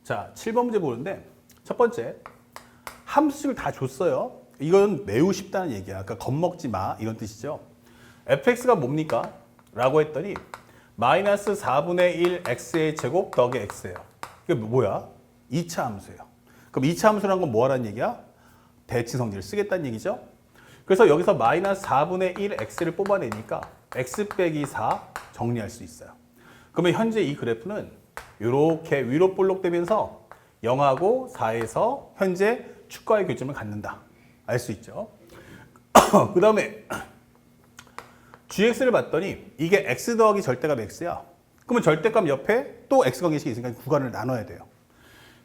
자, 7번 문제 보는데 첫 번째, 함수식을 다 줬어요. 이건 매우 쉽다는 얘기야. 그러니까 겁먹지 마 이런 뜻이죠. fx가 뭡니까? 라고 했더니 마이너스 4분의 1 x의 제곱 더하기 x예요. 이게 뭐야? 2차 함수예요. 그럼 2차 함수라는 건 뭐 하라는 얘기야? 대칭성질을 쓰겠다는 얘기죠. 그래서 여기서 마이너스 4분의 1 x를 뽑아내니까 x 빼기 4 정리할 수 있어요. 그러면 현재 이 그래프는 이렇게 위로 볼록되면서 0하고 4에서 현재 축과의 교점을 갖는다. 알 수 있죠. 그 다음에 gx를 봤더니 이게 x 더하기 절대값 x야. 그러면 절대값 옆에 또 x 관계식이 있으니까 구간을 나눠야 돼요.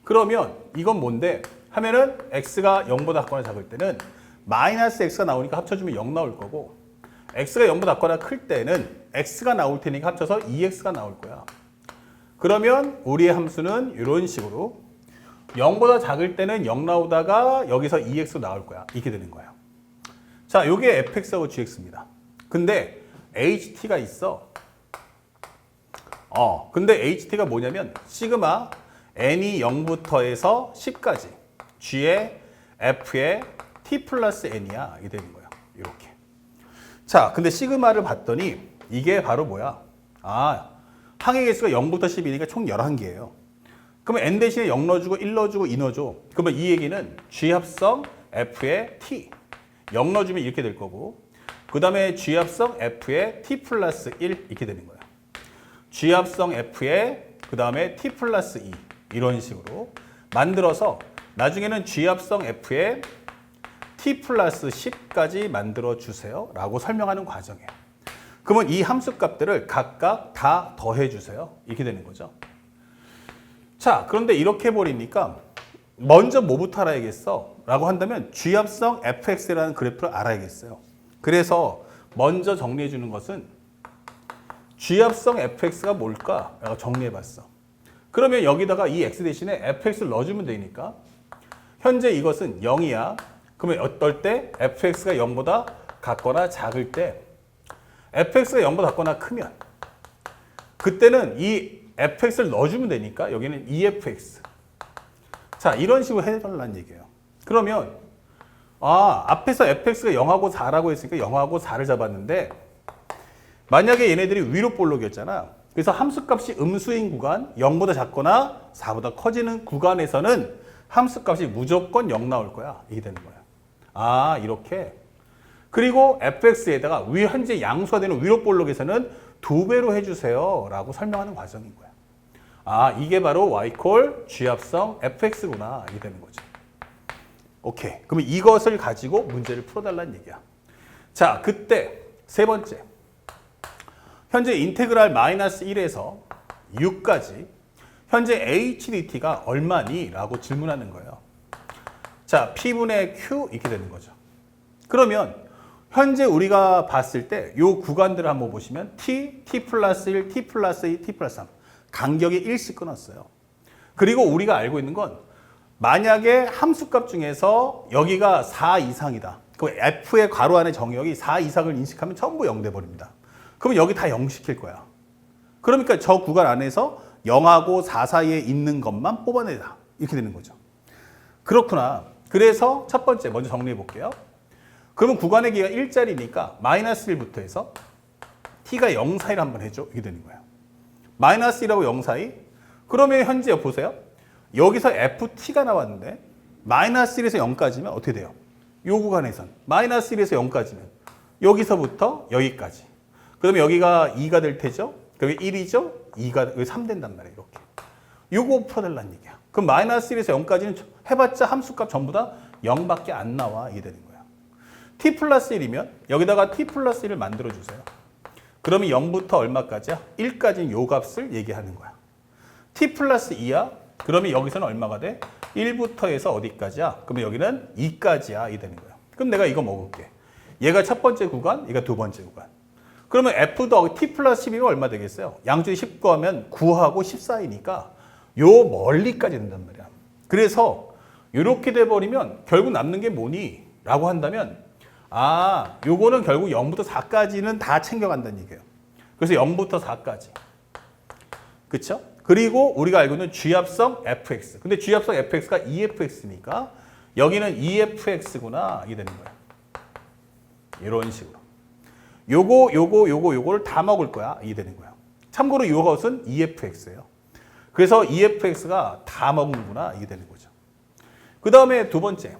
그러면 이건 뭔데? 하면은 x가 0보다 작거나 작을 때는 마이너스 x가 나오니까 합쳐주면 0 나올 거고, x가 0보다 작거나 클 때는 x가 나올 테니까 합쳐서 2x가 나올 거야. 그러면 우리의 함수는 이런 식으로 0보다 작을 때는 0 나오다가 여기서 2x 나올 거야. 이렇게 되는 거야. 자, 요게 fx하고 gx입니다. 근데 ht가 있어. 근데 ht가 뭐냐면 시그마 n이 0부터 해서 10까지 g의 f의 t 플러스 n이야. 이게 되는 거예요. 이렇게. 자, 근데 시그마를 봤더니 이게 바로 뭐야? 항의 개수가 0부터 10이니까 총 11개예요. 그러면 n 대신에 0 넣어주고 1 넣어주고 2 넣어줘. 그러면 이 얘기는 g 합성 f의 t 0 넣어주면 이렇게 될 거고, 그 다음에 g 합성 f의 t 플러스 1 이렇게 되는 거예요. g 합성 f의 그 다음에 t 플러스 2 이런 식으로 만들어서 나중에는 g 합성 f의 t 플러스 10까지 만들어 주세요 라고 설명하는 과정이에요. 그러면 이 함수값들을 각각 다 더해 주세요. 이렇게 되는 거죠. 자, 그런데 이렇게 해버리니까 먼저 뭐부터 알아야겠어? 라고 한다면 g합성 fx라는 그래프를 알아야겠어요. 그래서 먼저 정리해 주는 것은 g합성 fx가 뭘까? 라고 정리해 봤어. 그러면 여기다가 이 x 대신에 fx를 넣어주면 되니까 현재 이것은 0이야. 그러면 어떨 때? fx가 0보다 같거나 작을 때, fx가 0보다 같거나 크면 그때는 이 fx를 넣어주면 되니까 여기는 efx. 자, 이런 식으로 해달라는 얘기예요. 그러면 앞에서 fx가 0하고 4라고 했으니까 0하고 4를 잡았는데 만약에 얘네들이 위로 볼록이었잖아. 그래서 함수값이 음수인 구간, 0보다 작거나 4보다 커지는 구간에서는 함수값이 무조건 0 나올 거야. 이게 되는 거야. 이렇게. 그리고 fx에다가 현재 양수가 되는 위로 볼록에서는 2배로 해주세요 라고 설명하는 과정인 거야. 이게 바로 y 콜 g 합성 fx구나. 이게 되는 거죠. 오케이. 그러면 이것을 가지고 문제를 풀어달라는 얘기야. 자, 그때 세 번째. 현재 인테그랄 마이너스 1에서 6까지 현재 HDT가 얼마니? 라고 질문하는 거예요. 자, P분의 Q 이렇게 되는 거죠. 그러면 현재 우리가 봤을 때 이 구간들을 한번 보시면 T, T 플러스 1, T 플러스 2, T 플러스 3 간격이 1씩 끊었어요. 그리고 우리가 알고 있는 건 만약에 함수값 중에서 여기가 4 이상이다. 그럼 F의 괄호 안의 정역이 4 이상을 인식하면 전부 0 돼버립니다. 그러면 여기 다 0 시킬 거야. 그러니까 저 구간 안에서 0하고 4 사이에 있는 것만 뽑아내라. 이렇게 되는 거죠. 그렇구나. 그래서 첫 번째 먼저 정리해 볼게요. 그러면 구간의 길이가 1짜리니까 마이너스 1부터 해서 t가 0 사이를 한번 해줘. 이게 되는 거야. 마이너스 1하고 0 사이. 그러면 현재 보세요. 여기서 ft가 나왔는데 마이너스 1에서 0까지면 어떻게 돼요? 이 구간에선 마이너스 1에서 0까지면 여기서부터 여기까지. 그러면 여기가 2가 될 테죠? 그러면 1이죠? 2가 3 된단 말이에요. 이렇게. 요거 풀어달라는 얘기야. 그럼 마이너스 1에서 0까지는 해봤자 함수값 전부 다 0밖에 안 나와. 이게 되는 거야. t 플러스 1이면 여기다가 t 플러스 1을 만들어주세요. 그러면 0부터 얼마까지야? 1까지는 요 값을 얘기하는 거야. t 플러스 2야? 그러면 여기서는 얼마가 돼? 1부터 해서 어디까지야? 그러면 여기는 2까지야. 이게 되는 거야. 그럼 내가 이거 먹을게. 얘가 첫 번째 구간, 얘가 두 번째 구간. 그러면 f 더하기 t 플러스 12가 얼마 되겠어요? 양쪽이 10 구하면 9하고 10 사이니까 요 멀리까지 된단 말이야. 그래서 이렇게 돼버리면 결국 남는 게 뭐니? 라고 한다면 요거는 결국 0부터 4까지는 다 챙겨간다는 얘기예요. 그래서 0부터 4까지. 그쵸? 그리고 우리가 알고 있는 G합성 fx. 근데 G합성 fx가 EFX니까 여기는 EFX구나. 이게 되는 거야. 이런 식으로. 요거를 다 먹을 거야. 이게 되는 거야. 참고로 이것은 EFX예요. 그래서 EFX가 다 먹는구나. 이게 되는 거죠. 그 다음에 두 번째.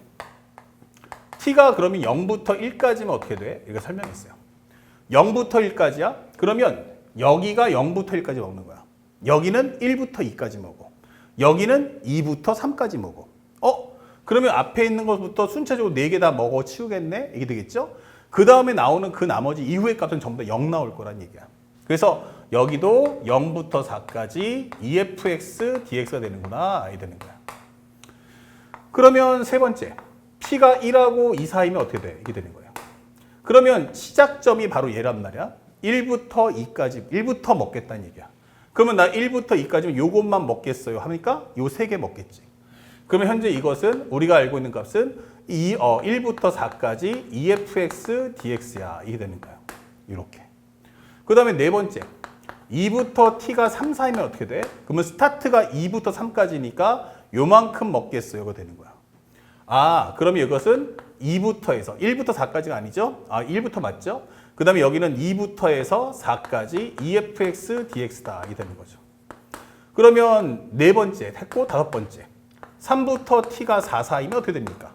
t가 그러면 0부터 1까지면 어떻게 돼? 이거 설명했어요. 0부터 1까지야? 그러면 여기가 0부터 1까지 먹는 거야. 여기는 1부터 2까지 먹어. 여기는 2부터 3까지 먹어. 그러면 앞에 있는 것부터 순차적으로 4개 다 먹어 치우겠네? 이게 되겠죠? 그 다음에 나오는 그 나머지 이후의 값은 전부 다 0 나올 거란 얘기야. 그래서 여기도 0부터 4까지 EFX, DX가 되는구나. 이 되는 거야. 그러면 세 번째. P가 1하고 2 사이면 어떻게 돼? 이게 되는 거예요. 그러면 시작점이 바로 얘란 말이야. 1부터 2까지, 1부터 먹겠다는 얘기야. 그러면 나 1부터 2까지면 요것만 먹겠어요 하니까 요 3개 먹겠지. 그러면 현재 이것은 우리가 알고 있는 값은 1부터 4까지 EFX, DX야. 이게 되는 거예요. 이렇게. 그 다음에 네 번째. 2부터 T가 3 사이면 어떻게 돼? 그러면 스타트가 2부터 3까지니까 요만큼 먹겠어요. 이거 되는 거야. 그러면 이것은 2부터 해서 1부터 4까지가 아니죠? 1부터 맞죠? 그 다음에 여기는 2부터 해서 4까지 EFX, DX다. 이게 되는 거죠. 그러면 네 번째 했고 다섯 번째. 3부터 T가 4 사이면 어떻게 됩니까?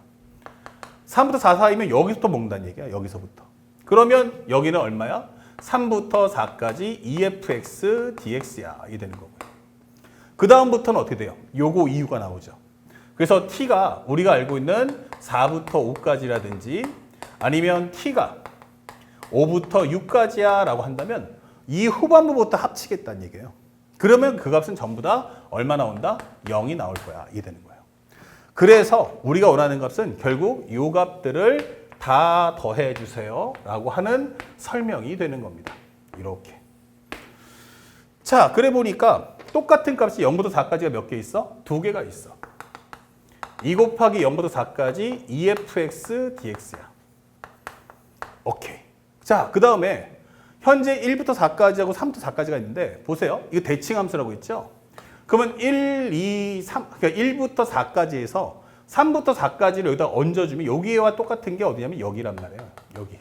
3부터 4 사이면 여기서부터 먹는다는 얘기야. 여기서부터. 그러면 여기는 얼마야? 3부터 4까지 EFX, DX야. 이게 되는 거고요. 그 다음부터는 어떻게 돼요? 요거 이유가 나오죠. 그래서 T가 우리가 알고 있는 4부터 5까지라든지 아니면 T가 5부터 6까지야 라고 한다면 이 후반부부터 합치겠다는 얘기예요. 그러면 그 값은 전부 다 얼마 나온다? 0이 나올 거야. 이게 되는 거예요. 그래서 우리가 원하는 값은 결국 이 값들을 다 더해 주세요 라고 하는 설명이 되는 겁니다. 이렇게. 자, 그래 보니까 똑같은 값이 0부터 4까지가 몇 개 있어? 2개가 있어. 2 곱하기 0부터 4까지 EFX, DX야. 오케이. 자, 그 다음에 현재 1부터 4까지하고 3부터 4까지가 있는데 보세요. 이거 대칭함수라고 있죠? 그러면 1, 2, 3, 그러니까 1부터 4까지에서 3부터 4까지를 여기다 얹어주면 여기와 똑같은 게 어디냐면 여기란 말이에요. 여기.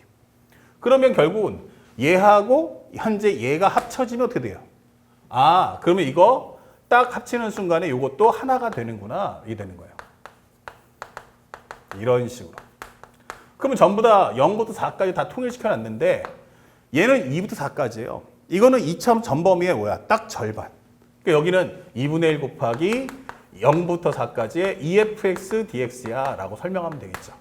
그러면 결국은 얘하고 현재 얘가 합쳐지면 어떻게 돼요? 그러면 이거 딱 합치는 순간에 이것도 하나가 되는구나. 이게 되는 거예요. 이런 식으로. 그러면 전부 다 0부터 4까지 다 통일시켜 놨는데 얘는 2부터 4까지예요. 이거는 2차 전범위의 뭐야? 딱 절반. 그러니까 여기는 2분의 1 곱하기 0부터 4까지의 EFX, DX야 라고 설명하면 되겠죠.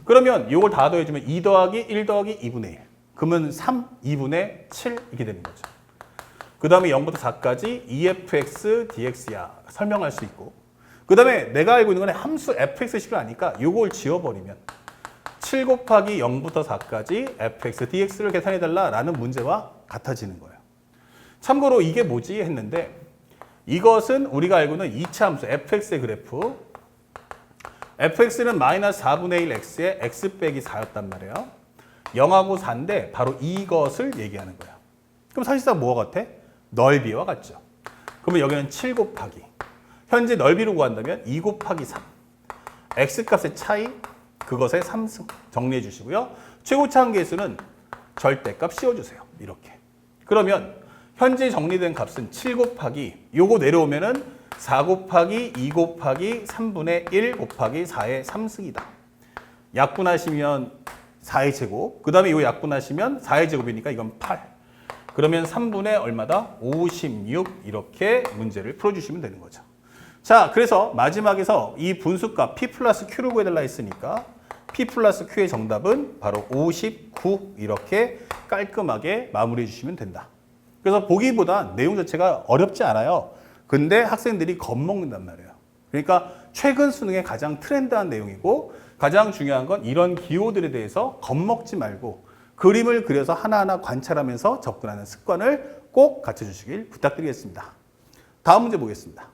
그러면 이걸 다 더해주면 2 더하기 1 더하기 2분의 1. 그러면 3, 2분의 7 이렇게 되는 거죠. 그 다음에 0부터 4까지 EFX, DX야 설명할 수 있고 그 다음에 내가 알고 있는 건 함수 fx식을 아니까 이걸 지워버리면 7 곱하기 0부터 4까지 fx, dx를 계산해달라라는 문제와 같아지는 거예요. 참고로 이게 뭐지 했는데 이것은 우리가 알고 있는 2차 함수 fx의 그래프 fx는 마이너스 4분의 1 x의 x 빼기 4였단 말이에요. 0하고 4인데 바로 이것을 얘기하는 거야. 그럼 사실상 뭐와 같아? 넓이와 같죠. 그러면 여기는 7 곱하기 현재 넓이로 구한다면 2 곱하기 3 x값의 차이 그것의 3승 정리해 주시고요. 최고차 한계수는 절대값 씌워주세요. 이렇게. 그러면 현재 정리된 값은 7 곱하기 요거 내려오면은 4 곱하기 2 곱하기 3분의 1 곱하기 4의 3승이다. 약분하시면 4의 제곱 그 다음에 이거 약분하시면 4의 제곱이니까 이건 8 그러면 3분의 얼마다? 56 이렇게 문제를 풀어주시면 되는 거죠. 자, 그래서 마지막에서 이 분수값 P 플러스 Q를 구해달라 했으니까 P 플러스 Q의 정답은 바로 59 이렇게 깔끔하게 마무리해 주시면 된다. 그래서 보기보단 내용 자체가 어렵지 않아요. 근데 학생들이 겁먹는단 말이에요. 그러니까 최근 수능의 가장 트렌드한 내용이고 가장 중요한 건 이런 기호들에 대해서 겁먹지 말고 그림을 그려서 하나하나 관찰하면서 접근하는 습관을 꼭 갖춰주시길 부탁드리겠습니다. 다음 문제 보겠습니다.